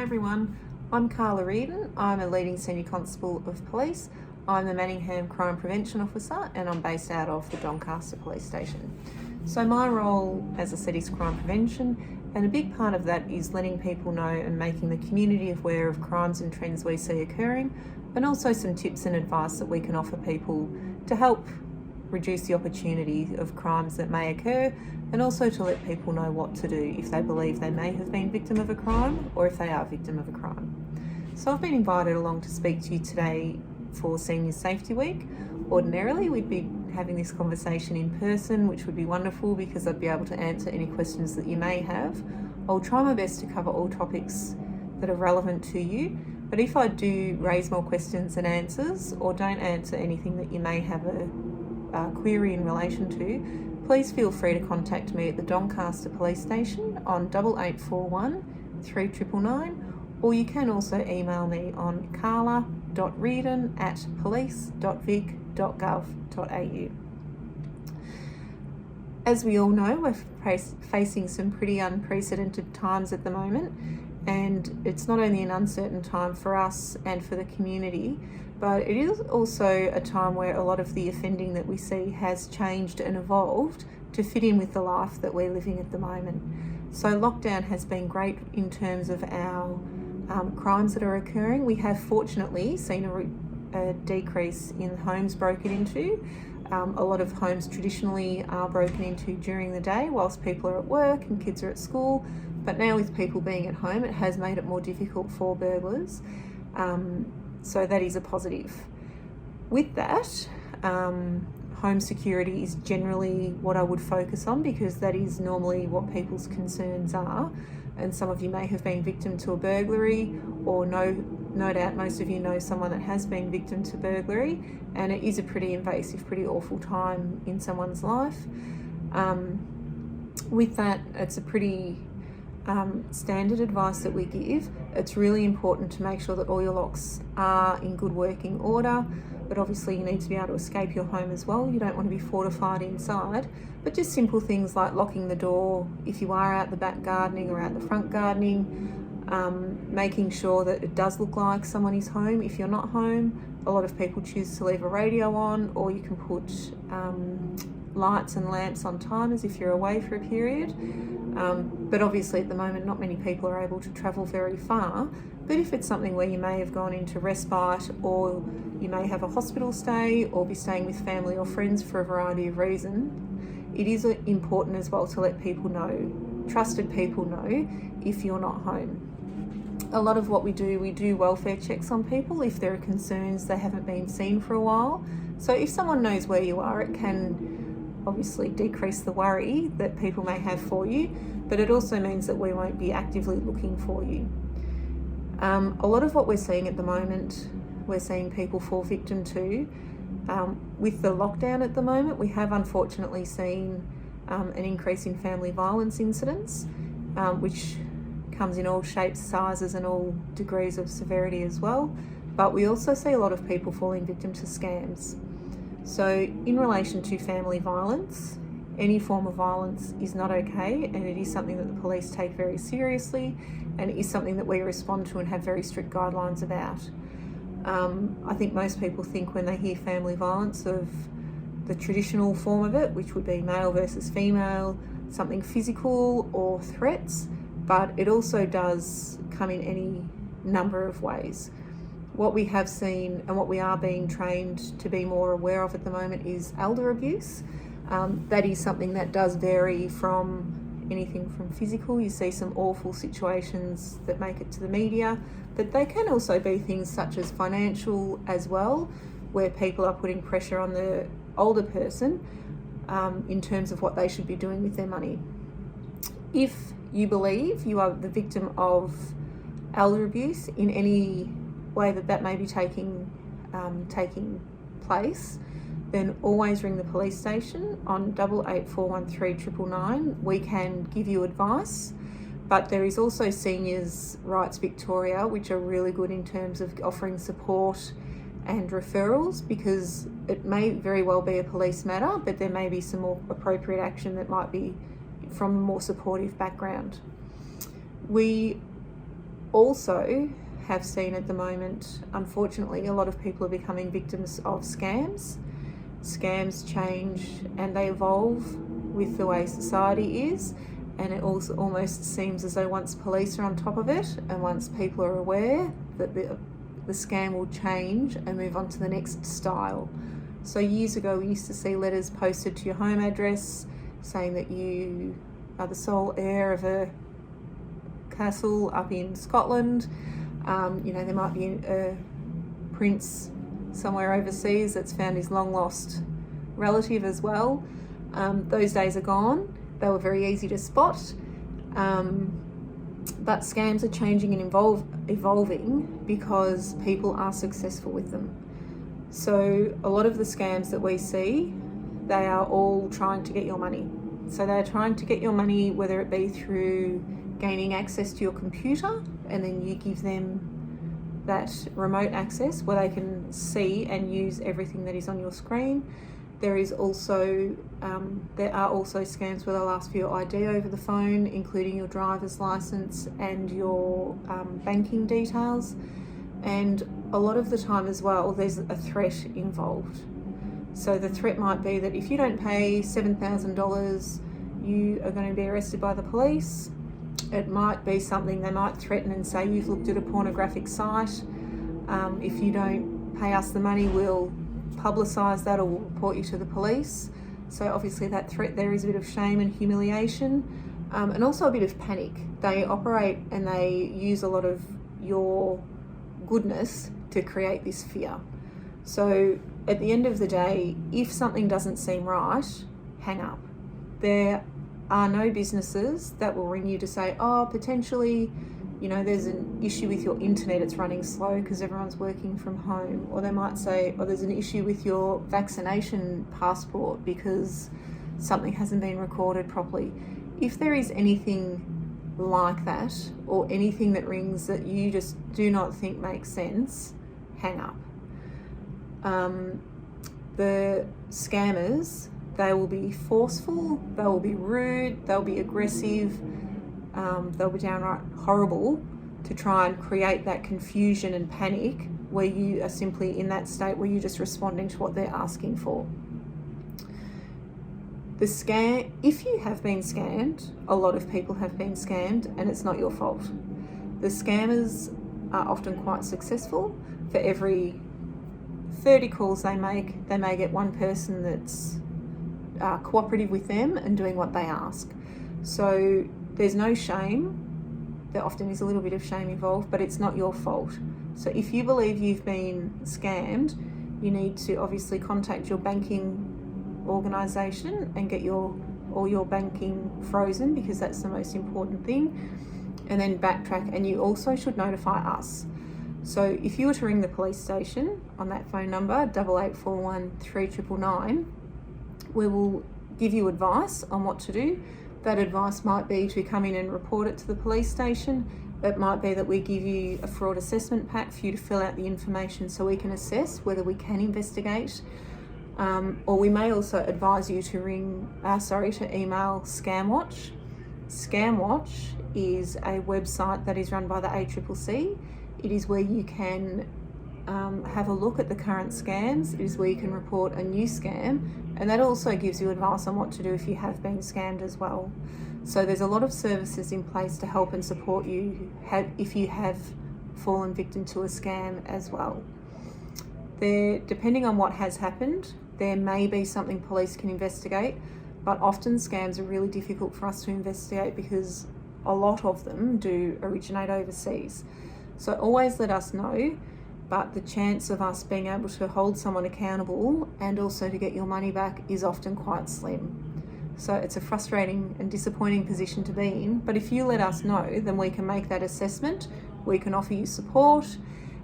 everyone, I'm Carla Reardon. I'm a leading Senior Constable of Police. I'm the Manningham Crime Prevention Officer and I'm based out of the Doncaster Police Station. So my role, as I said, is crime prevention, and a big part of that is letting people know and making the community aware of crimes and trends we see occurring, and also some tips and advice that we can offer people to help reduce the opportunity of crimes that may occur, and also to let people know what to do if they believe they may have been victim of a crime or if they are victim of a crime. So I've been invited along to speak to you today for Senior Safety Week. Ordinarily we'd be having this conversation in person, which would be wonderful because I'd be able to answer any questions that you may have. I'll try my best to cover all topics that are relevant to you, but if I do raise more questions than answers or don't answer anything that you may have a query in relation to, please feel free to contact me at the Doncaster Police Station on 8841 3999, or you can also email me on carla.reardon@police.vic.gov.au. As we all know, we're facing some pretty unprecedented times at the moment, and it's not only an uncertain time for us and for the community, but it is also a time where a lot of the offending that we see has changed and evolved to fit in with the life that we're living at the moment. So lockdown has been great in terms of our crimes that are occurring. We have fortunately seen a decrease in homes broken into. A lot of homes traditionally are broken into during the day whilst people are at work and kids are at school, but now with people being at home, it has made it more difficult for burglars. So that is a positive. With that, home security is generally what I would focus on, because that is normally what people's concerns are. And some of you may have been victim to a burglary, or no doubt most of you know someone that has been victim to burglary, and it is a pretty invasive, pretty awful time in someone's life. With that, it's a pretty standard advice that we give. It's really important to make sure that all your locks are in good working order, but obviously you need to be able to escape your home as well. You don't want to be fortified inside, but just simple things like locking the door if you are out the back gardening or out the front gardening, making sure that it does look like someone is home. If you're not home, a lot of people choose to leave a radio on, or you can put lights and lamps on timers if you're away for a period. But obviously at the moment not many people are able to travel very far, but if it's something where you may have gone into respite, or you may have a hospital stay, or be staying with family or friends for a variety of reasons, it is important as well to let people know, trusted people know, if you're not home. A lot of what we do welfare checks on people if there are concerns they haven't been seen for a while. So if someone knows where you are, it can obviously decrease the worry that people may have for you, but it also means that we won't be actively looking for you. A lot of what we're seeing at the moment, we're seeing people fall victim to. With the lockdown at the moment, we have unfortunately seen an increase in family violence incidents, which comes in all shapes, sizes and all degrees of severity as well. But we also see a lot of people falling victim to scams. So in relation to family violence, any form of violence is not okay, and it is something that the police take very seriously, and it is something that we respond to and have very strict guidelines about. I think most people think when they hear family violence of the traditional form of it, which would be male versus female, something physical or threats, but it also does come in any number of ways. What we have seen and what we are being trained to be more aware of at the moment is elder abuse. That is something that does vary from anything from physical. You see some awful situations that make it to the media, but they can also be things such as financial as well, where people are putting pressure on the older person in terms of what they should be doing with their money. If you believe you are the victim of elder abuse in any way that may be taking place, then always ring the police station on 8841 3999. We can give you advice, but there is also Seniors Rights Victoria, which are really good in terms of offering support and referrals, because it may very well be a police matter, but there may be some more appropriate action that might be from a more supportive background. We also have seen at the moment, unfortunately, a lot of people are becoming victims of scams. Scams change and they evolve with the way society is, and it also almost seems as though once police are on top of it and once people are aware, that the scam will change and move on to the next style. So years ago we used to see letters posted to your home address saying that you are the sole heir of a castle up in Scotland. There might be a prince somewhere overseas that's found his long lost relative as well. Those days are gone. They were very easy to spot. But scams are changing and evolving because people are successful with them. So a lot of the scams that we see, they are all trying to get your money. So they're trying to get your money, whether it be through gaining access to your computer, and then you give them that remote access where they can see and use everything that is on your screen. There are also scams where they'll ask for your ID over the phone, including your driver's license and your banking details. And a lot of the time as well, there's a threat involved. So the threat might be that if you don't pay $7,000, you are going to be arrested by the police. It might be something they might threaten and say, you've looked at a pornographic site. If you don't pay us the money, we'll publicise that or we'll report you to the police. So obviously that threat there is a bit of shame and humiliation, and also a bit of panic. They operate and they use a lot of your goodness to create this fear. So at the end of the day, if something doesn't seem right, hang up. There are no businesses that will ring you to say, potentially, there's an issue with your internet, it's running slow because everyone's working from home. Or they might say, there's an issue with your vaccination passport because something hasn't been recorded properly. If there is anything like that, or anything that rings that you just do not think makes sense, hang up. The scammers, they will be forceful, they will be rude, they'll be aggressive, they'll be downright horrible to try and create that confusion and panic where you are simply in that state where you're just responding to what they're asking for. If you have been scammed, a lot of people have been scammed and it's not your fault. The scammers are often quite successful. For every 30 calls they may get one person that's cooperative with them and doing what they ask. So there's no shame. There often is a little bit of shame involved, but it's not your fault. So if you believe you've been scammed, you need to obviously contact your banking organisation and get all your banking frozen, because that's the most important thing, and then backtrack. And you also should notify us. So if you were to ring the police station on that phone number 8841 3999, we will give you advice on what to do. That advice might be to come in and report it to the police station. It might be that we give you a fraud assessment pack for you to fill out the information so we can assess whether we can investigate. Or we may also advise you to email ScamWatch. ScamWatch is a website that is run by the ACCC. It is where you can have a look at the current scams. It is where you can report a new scam, and that also gives you advice on what to do if you have been scammed as well. So there's a lot of services in place to help and support you if you have fallen victim to a scam as well. Depending on what has happened, there may be something police can investigate, but often scams are really difficult for us to investigate because a lot of them do originate overseas. So always let us know, but the chance of us being able to hold someone accountable and also to get your money back is often quite slim. So it's a frustrating and disappointing position to be in, but if you let us know, then we can make that assessment, we can offer you support,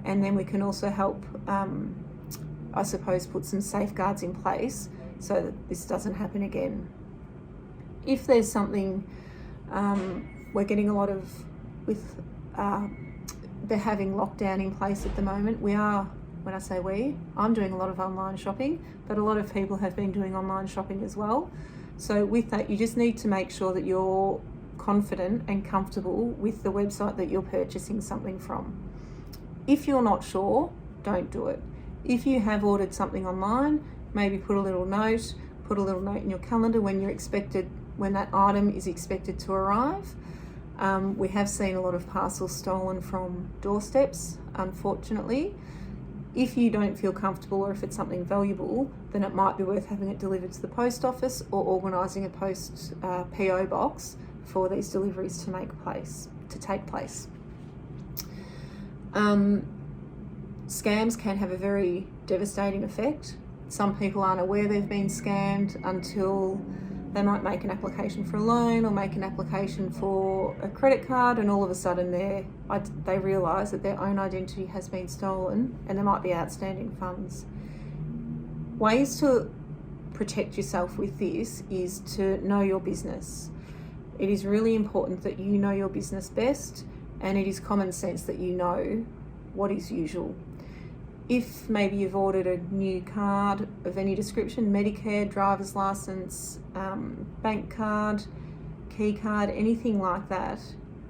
and then we can also help put some safeguards in place so that this doesn't happen again. If there's something, we're getting a lot of, they're having lockdown in place at the moment. I'm doing a lot of online shopping, but a lot of people have been doing online shopping as well. So with that, you just need to make sure that you're confident and comfortable with the website that you're purchasing something from. If you're not sure, don't do it. If you have ordered something online, maybe put a little note in your calendar when that item is expected to arrive. We have seen a lot of parcels stolen from doorsteps, unfortunately. If you don't feel comfortable, or if it's something valuable, then it might be worth having it delivered to the post office or organising a PO box for these deliveries to take place. Scams can have a very devastating effect. Some people aren't aware they've been scammed until they might make an application for a loan or make an application for a credit card, and all of a sudden they realise that their own identity has been stolen and there might be outstanding funds. Ways to protect yourself with this is to know your business. It is really important that you know your business best, and it is common sense that you know what is usual. If maybe you've ordered a new card of any description, Medicare, driver's license, bank card, key card, anything like that,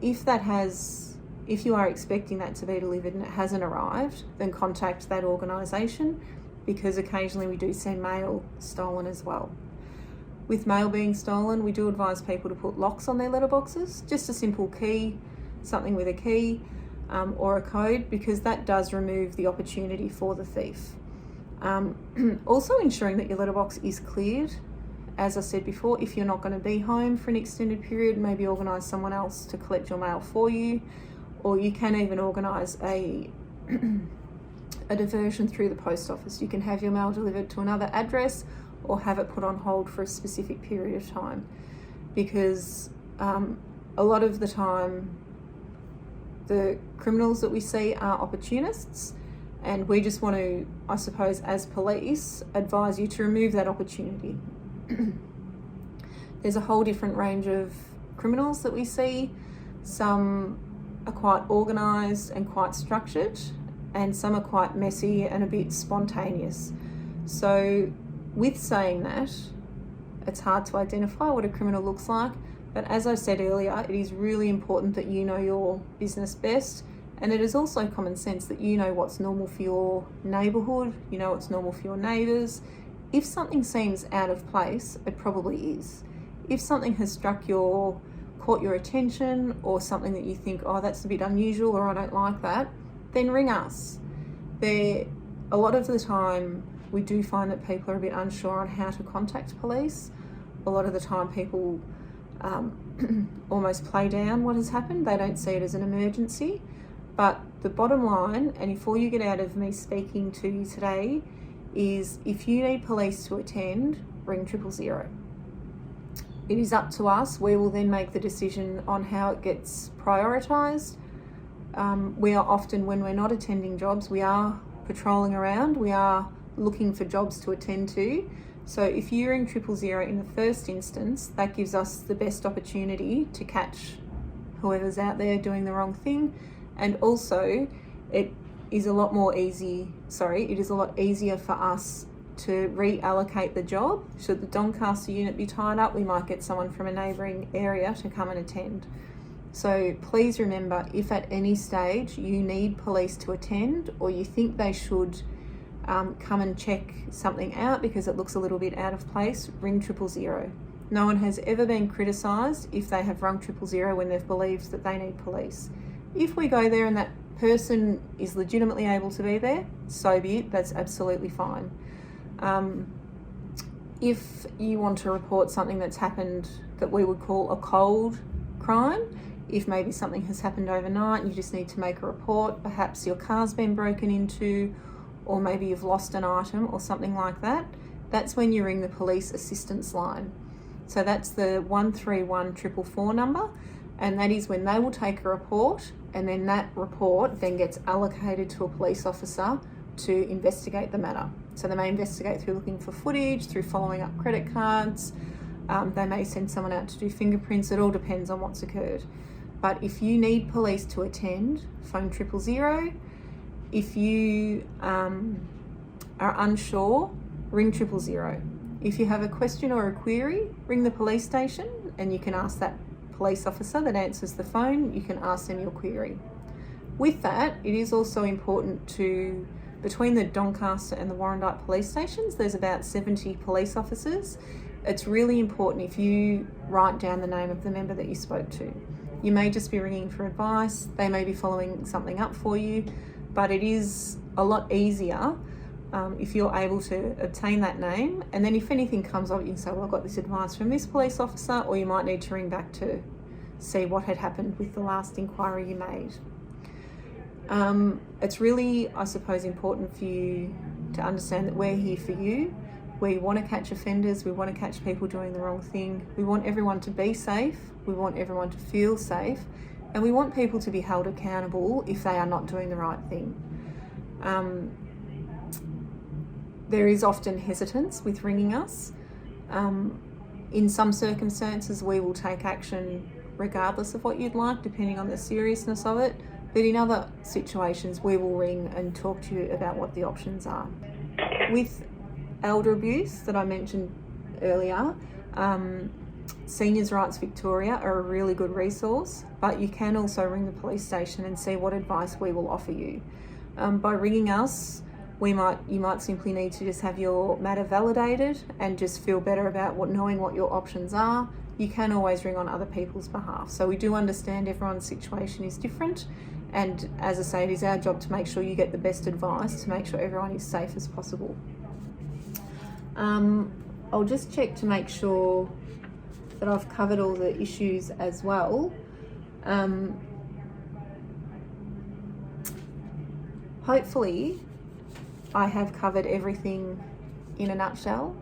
if you are expecting that to be delivered and it hasn't arrived, then contact that organisation, because occasionally we do see mail stolen as well. With mail being stolen, we do advise people to put locks on their letterboxes, just a simple key, something with a key, or a code, because that does remove the opportunity for the thief. Also ensuring that your letterbox is cleared. As I said before, if you're not going to be home for an extended period, maybe organise someone else to collect your mail for you, or you can even organise a diversion through the post office. You can have your mail delivered to another address or have it put on hold for a specific period of time, because a lot of the time the criminals that we see are opportunists, and we just want to, I suppose, as police, advise you to remove that opportunity. There's a whole different range of criminals that we see. Some are quite organised and quite structured, and some are quite messy and a bit spontaneous. So with saying that, it's hard to identify what a criminal looks like. But as I said earlier, it is really important that you know your business best, and it is also common sense that you know what's normal for your neighbourhood, you know what's normal for your neighbours. If something seems out of place, it probably is. If something has caught your attention, or something that you think, oh, that's a bit unusual, or I don't like that, then ring us. A lot of the time we do find that people are a bit unsure on how to contact police. A lot of the time people almost play down what has happened. They don't see it as an emergency. But the bottom line, and if all you get out of me speaking to you today, is if you need police to attend, ring 000. It is up to us. We will then make the decision on how it gets prioritised. We are often, when we're not attending jobs, we are patrolling around. We are looking for jobs to attend to. So if you ring 000 in the first instance, that gives us the best opportunity to catch whoever's out there doing the wrong thing. And also, it is a lot easier for us to reallocate the job. Should the Doncaster unit be tied up, we might get someone from a neighbouring area to come and attend. So please remember, if at any stage you need police to attend, or you think they should come and check something out because it looks a little bit out of place, ring 000. No one has ever been criticised if they have rung 000 when they've believed that they need police. If we go there and that person is legitimately able to be there, so be it, that's absolutely fine. If you want to report something that's happened that we would call a cold crime, if maybe something has happened overnight and you just need to make a report, perhaps your car's been broken into, or maybe you've lost an item or something like that, that's when you ring the police assistance line. So that's the 131 444 number, and that is when they will take a report, and then that report then gets allocated to a police officer to investigate the matter. So they may investigate through looking for footage, through following up credit cards, they may send someone out to do fingerprints. It all depends on what's occurred. But if you need police to attend, phone 000. If you are unsure, ring 000. If you have a question or a query, ring the police station and you can ask that police officer that answers the phone. You can ask them your query. With that, it is also important to, between the Doncaster and the Warrandyte police stations, there's about 70 police officers. It's really important if you write down the name of the member that you spoke to. You may just be ringing for advice, they may be following something up for you, but it is a lot easier if you're able to obtain that name, and then if anything comes up, you can say, well, I got this advice from this police officer, or you might need to ring back to see what had happened with the last inquiry you made. It's really, I suppose, important for you to understand that we're here for you. We want to catch offenders, we want to catch people doing the wrong thing, we want everyone to be safe, we want everyone to feel safe, and we want people to be held accountable if they are not doing the right thing. There is often hesitance with ringing us. In some circumstances, we will take action regardless of what you'd like, depending on the seriousness of it. But in other situations, we will ring and talk to you about what the options are. With elder abuse that I mentioned earlier, Seniors Rights Victoria are a really good resource, but you can also ring the police station and see what advice we will offer you. By ringing us, you might simply need to just have your matter validated and just feel better about knowing what your options are. You can always ring on other people's behalf. So we do understand everyone's situation is different, and as I say, it is our job to make sure you get the best advice to make sure everyone is safe as possible. I'll just check to make sure that I've covered all the issues as well. Hopefully I have covered everything in a nutshell,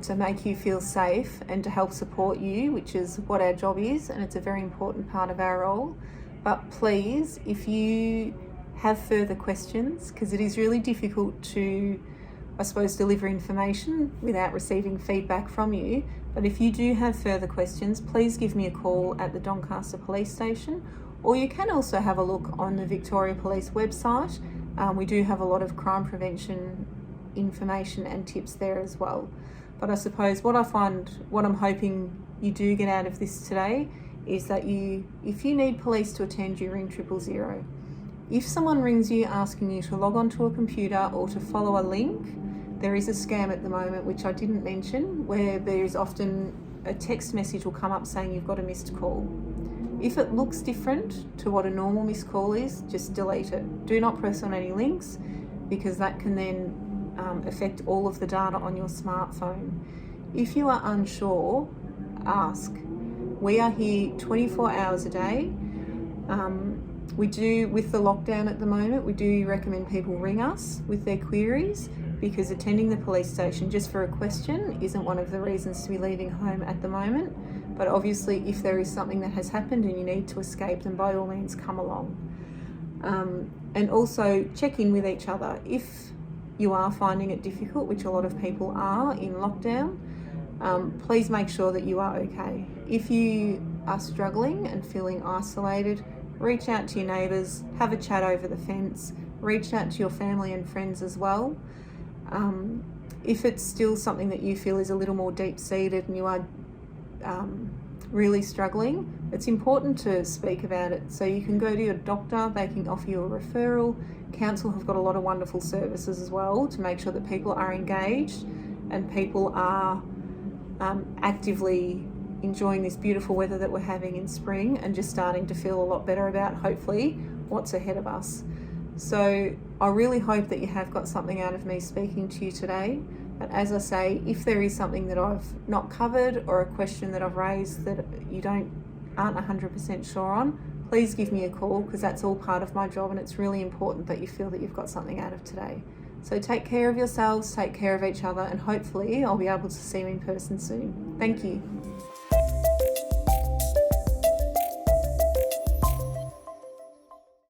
to make you feel safe and to help support you, which is what our job is, and it's a very important part of our role. But please, if you have further questions, because it is really difficult to, I suppose, deliver information without receiving feedback from you, but if you do have further questions, please give me a call at the Doncaster Police Station, or you can also have a look on the Victoria Police website. We do have a lot of crime prevention information and tips there as well. But I suppose what I'm hoping you do get out of this today is that if you need police to attend you, ring 000. If someone rings you asking you to log onto a computer or to follow a link, there is a scam at the moment, which I didn't mention, where there is often a text message will come up saying you've got a missed call. If it looks different to what a normal missed call is, just delete it. Do not press on any links, because that can then affect all of the data on your smartphone. If you are unsure, ask. We are here 24 hours a day. We do, with the lockdown at the moment, we do recommend people ring us with their queries, because attending the police station just for a question isn't one of the reasons to be leaving home at the moment. But obviously, if there is something that has happened and you need to escape, then by all means come along. And also check in with each other. If you are finding it difficult, which a lot of people are in lockdown, please make sure that you are okay. If you are struggling and feeling isolated, reach out to your neighbours, have a chat over the fence, reach out to your family and friends as well. If it's still something that you feel is a little more deep-seated and you are really struggling, it's important to speak about it. So you can go to your doctor, they can offer you a referral. Council have got a lot of wonderful services as well to make sure that people are engaged and people are actively enjoying this beautiful weather that we're having in spring and just starting to feel a lot better about, hopefully, what's ahead of us. So I really hope that you have got something out of me speaking to you today. But as I say, if there is something that I've not covered or a question that I've raised that you aren't 100% sure on, please give me a call, because that's all part of my job, and it's really important that you feel that you've got something out of today. So take care of yourselves, take care of each other, and hopefully I'll be able to see you in person soon. Thank you.